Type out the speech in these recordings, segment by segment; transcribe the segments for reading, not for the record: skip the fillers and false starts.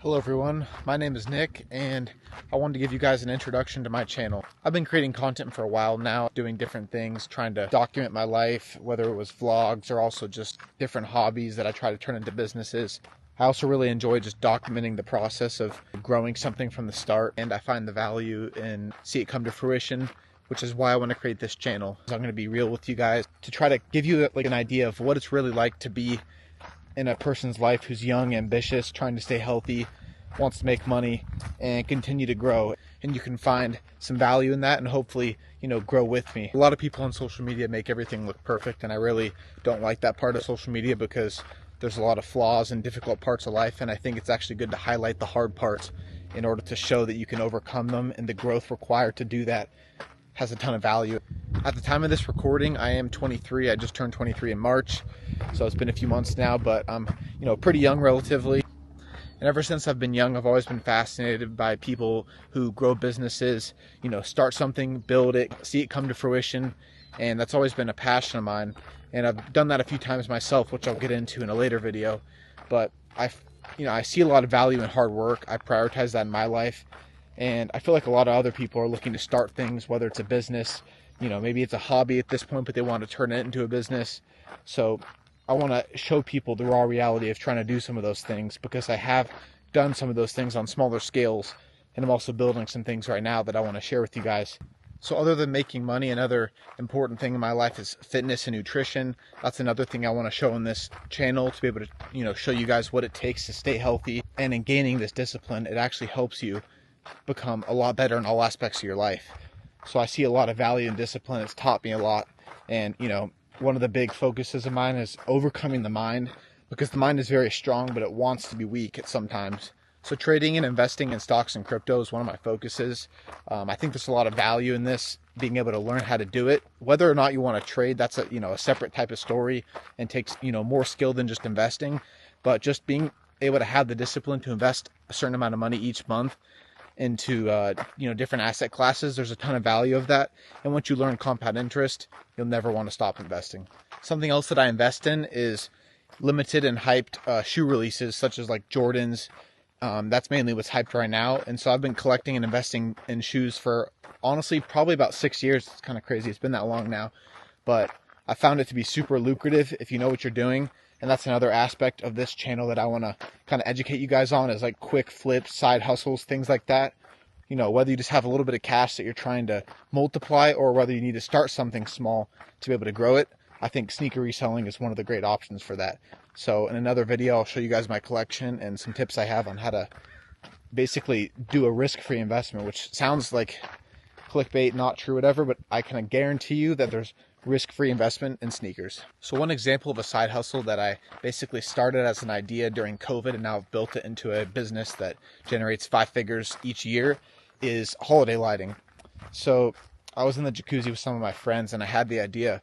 Hello everyone, my name is Nick and I wanted to give you guys an introduction to my channel. I've been creating content for a while now, doing different things, trying to document my life, whether it was vlogs or also just different hobbies that I try to turn into businesses. I also really enjoy just documenting the process of growing something from the start, and I find the value in see it come to fruition, which is why I want to create this channel. So I'm going to be real with you guys to try to give you like an idea of what it's really like to be in a person's life who's young, ambitious, trying to stay healthy, wants to make money and continue to grow. And you can find some value in that and hopefully, grow with me. A lot of people on social media make everything look perfect, and I really don't like that part of social media because there's a lot of flaws and difficult parts of life, and I think it's actually good to highlight the hard parts in order to show that you can overcome them, and the growth required to do that has a ton of value. At the time of this recording, I am 23. I just turned 23 in March, so it's been a few months now, but I'm, pretty young relatively. And ever since I've been young, I've always been fascinated by people who grow businesses, start something, build it, see it come to fruition, and that's always been a passion of mine. And I've done that a few times myself, which I'll get into in a later video. But I see a lot of value in hard work. I prioritize that in my life. And I feel like a lot of other people are looking to start things, whether it's a business, maybe it's a hobby at this point, but they want to turn it into a business. So I want to show people the raw reality of trying to do some of those things, because I have done some of those things on smaller scales, and I'm also building some things right now that I want to share with you guys. So other than making money, another important thing in my life is fitness and nutrition. That's another thing I want to show on this channel, to be able to, show you guys what it takes to stay healthy. And in gaining this discipline, it actually helps you become a lot better in all aspects of your life. So I see a lot of value in discipline. It's taught me a lot. And, one of the big focuses of mine is overcoming the mind, because the mind is very strong, but it wants to be weak at sometimes. So trading and investing in stocks and crypto is one of my focuses. I think there's a lot of value in this, being able to learn how to do it. Whether or not you want to trade, that's a separate type of story and takes, more skill than just investing. But just being able to have the discipline to invest a certain amount of money each month into different asset classes, there's a ton of value of that. And once you learn compound interest, you'll never want to stop investing. Something else that I invest in is limited and hyped shoe releases, such as like Jordans. That's mainly what's hyped right now. And so I've been collecting and investing in shoes for, honestly, probably about 6 years. It's kind of crazy. It's been that long now. But I found it to be super lucrative if you know what you're doing. And that's another aspect of this channel that I want to kind of educate you guys on, is like quick flips, side hustles, things like that. Whether you just have a little bit of cash that you're trying to multiply, or whether you need to start something small to be able to grow it, I think sneaker reselling is one of the great options for that. So in another video, I'll show you guys my collection and some tips I have on how to basically do a risk-free investment, which sounds like clickbait, not true, whatever, but I can guarantee you that there's risk-free investment in sneakers. So one example of a side hustle that I basically started as an idea during COVID, and now I've built it into a business that generates 5 figures each year, is holiday lighting. So I was in the jacuzzi with some of my friends, and I had the idea,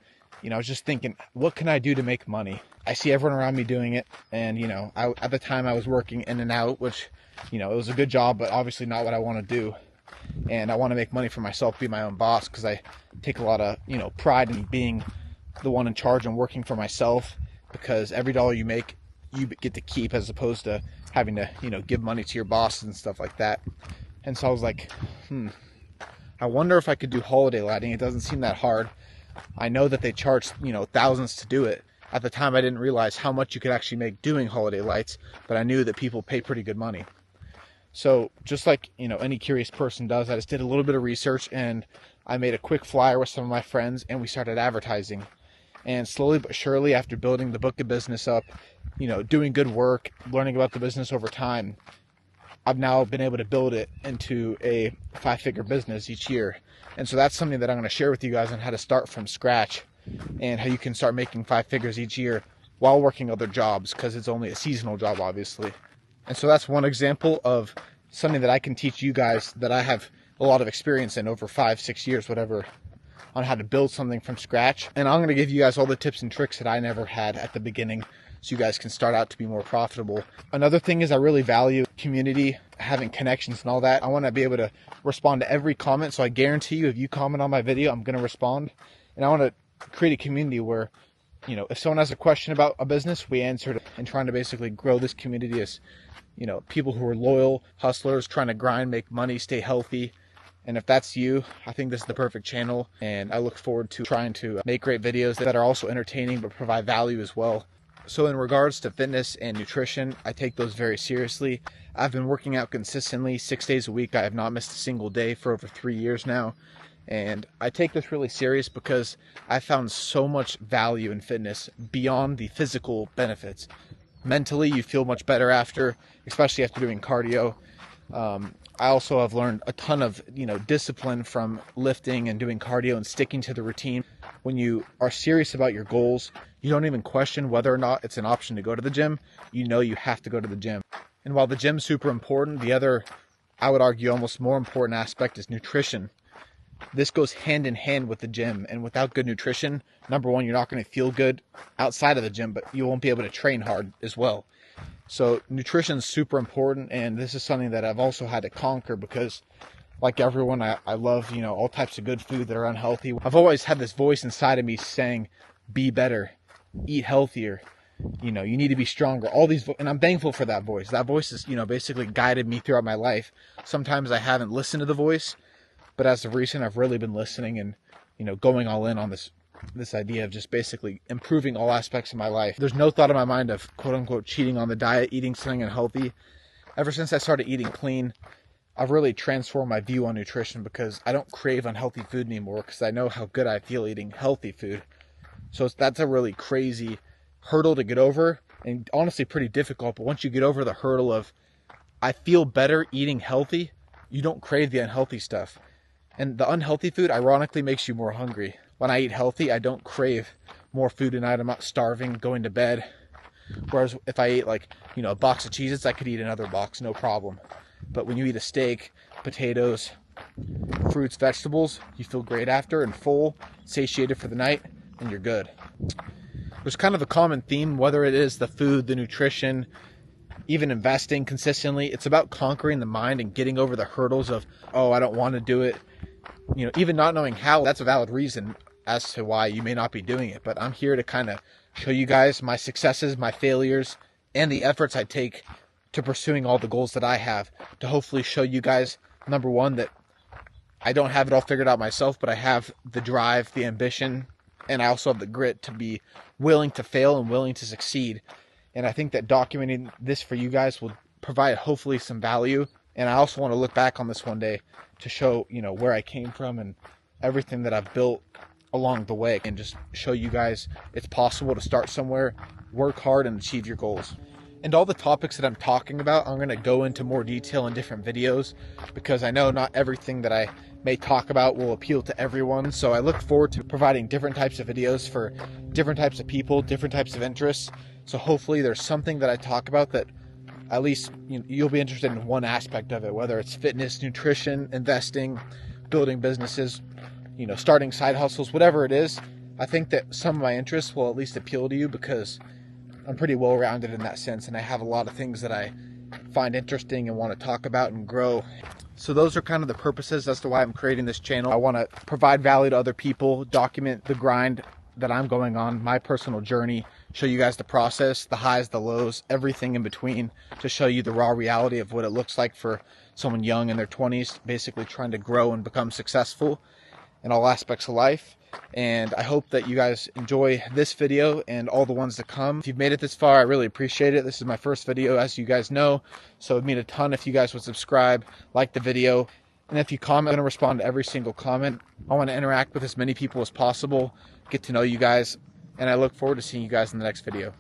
I was just thinking, what can I do to make money? I see everyone around me doing it, and at the time I was working in and out, which it was a good job, but obviously not what I want to do. And I want to make money for myself, be my own boss, because I take a lot of, pride in being the one in charge and working for myself, because every dollar you make, you get to keep, as opposed to having to, give money to your boss and stuff like that. And so I was like, I wonder if I could do holiday lighting. It doesn't seem that hard. I know that they charge, thousands to do it. At the time, I didn't realize how much you could actually make doing holiday lights, but I knew that people pay pretty good money. So just like, any curious person does, I just did a little bit of research, and I made a quick flyer with some of my friends, and we started advertising. And slowly but surely, after building the book of business up, doing good work, learning about the business over time, I've now been able to build it into a 5-figure business each year. And so that's something that I'm going to share with you guys on how to start from scratch, and how you can start making 5 figures each year while working other jobs, because it's only a seasonal job, obviously. And so that's one example of something that I can teach you guys that I have a lot of experience in, over 5-6 years, whatever, on how to build something from scratch. And I'm going to give you guys all the tips and tricks that I never had at the beginning, so you guys can start out to be more profitable. Another thing is I really value community, having connections and all that. I want to be able to respond to every comment. So I guarantee you, if you comment on my video, I'm going to respond. And I want to create a community where, if someone has a question about a business, we answer it, and trying to basically grow this community as people who are loyal, hustlers, trying to grind, make money, stay healthy. And if that's you, I think this is the perfect channel, and I look forward to trying to make great videos that are also entertaining but provide value as well. So in regards to fitness and nutrition, I take those very seriously. I've been working out consistently 6 days a week. I have not missed a single day for over 3 years now. And I take this really serious because I found so much value in fitness beyond the physical benefits. Mentally, you feel much better after, especially after doing cardio. I also have learned a ton of, discipline from lifting and doing cardio and sticking to the routine. When you are serious about your goals, you don't even question whether or not it's an option to go to the gym. You know you have to go to the gym. And while the gym's super important, the other, I would argue, almost more important aspect is nutrition. This goes hand in hand with the gym, and without good nutrition, number one, you're not going to feel good outside of the gym, but you won't be able to train hard as well. So nutrition is super important, and this is something that I've also had to conquer because, like everyone, I love, all types of good food that are unhealthy. I've always had this voice inside of me saying, be better, eat healthier, you need to be stronger. All these, and I'm thankful for that voice. That voice has, basically guided me throughout my life. Sometimes I haven't listened to the voice, but as of recent, I've really been listening and, going all in on this idea of just basically improving all aspects of my life. There's no thought in my mind of quote unquote cheating on the diet, eating something unhealthy. Ever since I started eating clean, I've really transformed my view on nutrition because I don't crave unhealthy food anymore because I know how good I feel eating healthy food. So that's a really crazy hurdle to get over, and honestly pretty difficult. But once you get over the hurdle of I feel better eating healthy, you don't crave the unhealthy stuff. And the unhealthy food ironically makes you more hungry. When I eat healthy, I don't crave more food at night. I'm not starving, going to bed. Whereas if I ate a box of Cheez-Its, I could eat another box, no problem. But when you eat a steak, potatoes, fruits, vegetables, you feel great after and full, satiated for the night, and you're good. There's kind of a common theme, whether it is the food, the nutrition, even investing consistently. It's about conquering the mind and getting over the hurdles of, oh, I don't want to do it. Even not knowing how, that's a valid reason as to why you may not be doing it. But I'm here to kind of show you guys my successes, my failures, and the efforts I take to pursuing all the goals that I have, to hopefully show you guys, number one, that I don't have it all figured out myself, but I have the drive, the ambition, and I also have the grit to be willing to fail and willing to succeed. And I think that documenting this for you guys will provide hopefully some value. And I also want to look back on this one day to show, where I came from and everything that I've built along the way, and just show you guys it's possible to start somewhere, work hard, and achieve your goals. And all the topics that I'm talking about, I'm going to go into more detail in different videos because I know not everything that I may talk about will appeal to everyone. So I look forward to providing different types of videos for different types of people, different types of interests. So hopefully there's something that I talk about that at least you'll be interested in one aspect of it, whether it's fitness, nutrition, investing, building businesses, starting side hustles, whatever it is. I think that some of my interests will at least appeal to you because I'm pretty well-rounded in that sense, and I have a lot of things that I find interesting and want to talk about and grow. So those are kind of the purposes as to why I'm creating this channel. I want to provide value to other people, document the grind that I'm going on, my personal journey, show you guys the process, the highs, the lows, everything in between, to show you the raw reality of what it looks like for someone young in their 20s, basically trying to grow and become successful in all aspects of life. And I hope that you guys enjoy this video and all the ones to come. If you've made it this far, I really appreciate it. This is my first video, as you guys know, so it would mean a ton if you guys would subscribe, like the video, and if you comment, I'm going to respond to every single comment. I want to interact with as many people as possible, get to know you guys, and I look forward to seeing you guys in the next video.